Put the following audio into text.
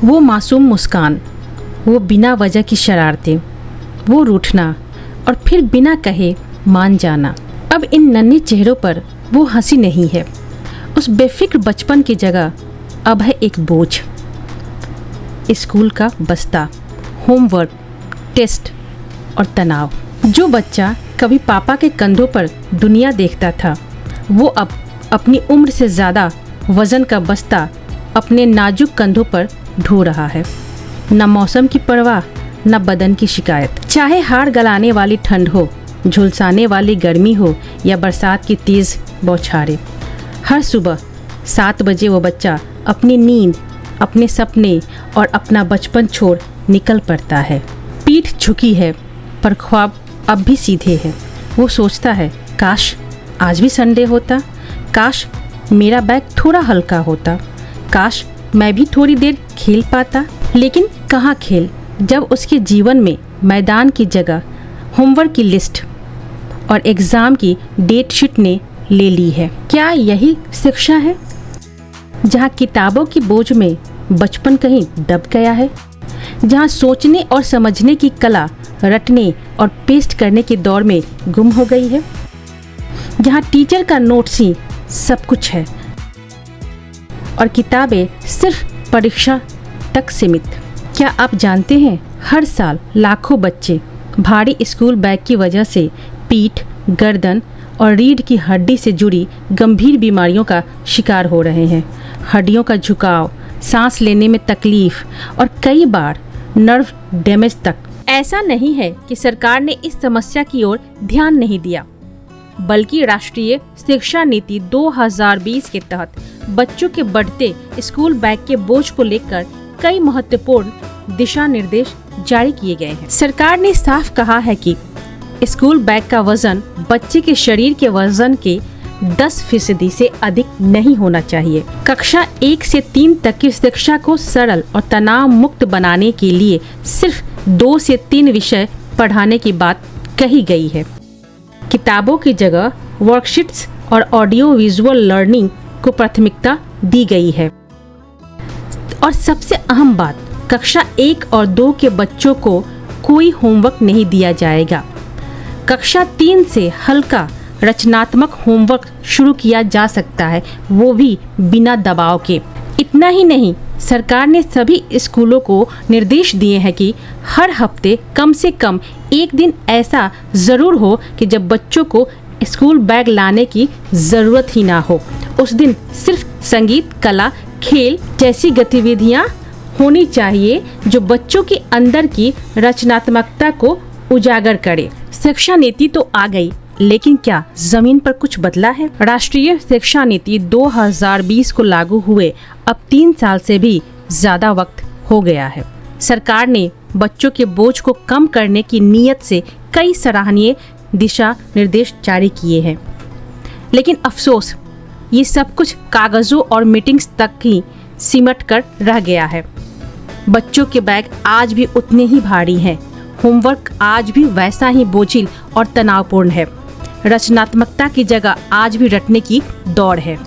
वो मासूम मुस्कान, वो बिना वजह की शरारतें, वो रूठना और फिर बिना कहे मान जाना। अब इन नन्हे चेहरों पर वो हंसी नहीं है। उस बेफिक्र बचपन की जगह अब है एक बोझ, स्कूल का बस्ता, होमवर्क, टेस्ट और तनाव। जो बच्चा कभी पापा के कंधों पर दुनिया देखता था, वो अब अपनी उम्र से ज़्यादा वज़न का बस्ता अपने नाजुक कंधों पर ढो रहा है। न मौसम की परवाह, न बदन की शिकायत। चाहे हाड़ गलाने वाली ठंड हो, झुलसाने वाली गर्मी हो या बरसात की तेज़ बौछारें, हर सुबह 7 बजे वो बच्चा अपनी नींद, अपने सपने और अपना बचपन छोड़ निकल पड़ता है। पीठ झुकी है पर ख्वाब अब भी सीधे हैं। वो सोचता है, काश आज भी संडे होता, काश मेरा बैग थोड़ा हल्का होता, काश मैं भी थोड़ी देर खेल पाता। लेकिन कहाँ खेल, जब उसके जीवन में मैदान की जगह होमवर्क की लिस्ट और एग्ज़ाम की डेट शीट ने ले ली है। क्या यही शिक्षा है, जहाँ किताबों की बोझ में बचपन कहीं दब गया है, जहाँ सोचने और समझने की कला रटने और पेस्ट करने के दौर में गुम हो गई है, जहाँ टीचर का नोट्स ही सब कुछ है और किताबें सिर्फ परीक्षा तक सीमित। क्या आप जानते हैं, हर साल लाखों बच्चे भारी स्कूल बैग की वजह से पीठ, गर्दन और रीढ़ की हड्डी से जुड़ी गंभीर बीमारियों का शिकार हो रहे हैं। हड्डियों का झुकाव, सांस लेने में तकलीफ और कई बार नर्व डैमेज तक। ऐसा नहीं है कि सरकार ने इस समस्या की ओर ध्यान नहीं दिया, बल्कि राष्ट्रीय शिक्षा नीति 2020 के तहत बच्चों के बढ़ते स्कूल बैग के बोझ को लेकर कई महत्वपूर्ण दिशा निर्देश जारी किए गए हैं। सरकार ने साफ कहा है कि स्कूल बैग का वजन बच्चे के शरीर के वजन के 10% से अधिक नहीं होना चाहिए। कक्षा 1 से 3 तक की शिक्षा को सरल और तनाव मुक्त बनाने के लिए सिर्फ 2 से 3 विषय पढ़ाने की बात कही गई है। किताबों की जगह वर्कशीट्स और ऑडियो विजुअल लर्निंग को प्राथमिकता दी गई है। और सबसे अहम बात, कक्षा 1 और 2 के बच्चों को कोई होमवर्क नहीं दिया जाएगा। कक्षा 3 से हल्का रचनात्मक होमवर्क शुरू किया जा सकता है, वो भी बिना दबाव के। इतना ही नहीं, सरकार ने सभी स्कूलों को निर्देश दिए हैं कि हर हफ्ते कम से कम एक दिन ऐसा ज़रूर हो कि जब बच्चों को स्कूल बैग लाने की ज़रूरत ही ना हो। उस दिन सिर्फ संगीत, कला, खेल जैसी गतिविधियाँ होनी चाहिए जो बच्चों के अंदर की रचनात्मकता को उजागर करे। शिक्षा नीति तो आ गई, लेकिन क्या जमीन पर कुछ बदला है? राष्ट्रीय शिक्षा नीति 2020 को लागू हुए अब 3 साल से भी ज्यादा वक्त हो गया है। सरकार ने बच्चों के बोझ को कम करने की नीयत से कई सराहनीय दिशा निर्देश जारी किए हैं, लेकिन अफसोस ये सब कुछ कागजों और मीटिंग्स तक ही सिमट कर रह गया है। बच्चों के बैग आज भी उतने ही भारी हैं, होमवर्क आज भी वैसा ही बोझिल और तनावपूर्ण है, रचनात्मकता की जगह आज भी रटने की दौड़ है।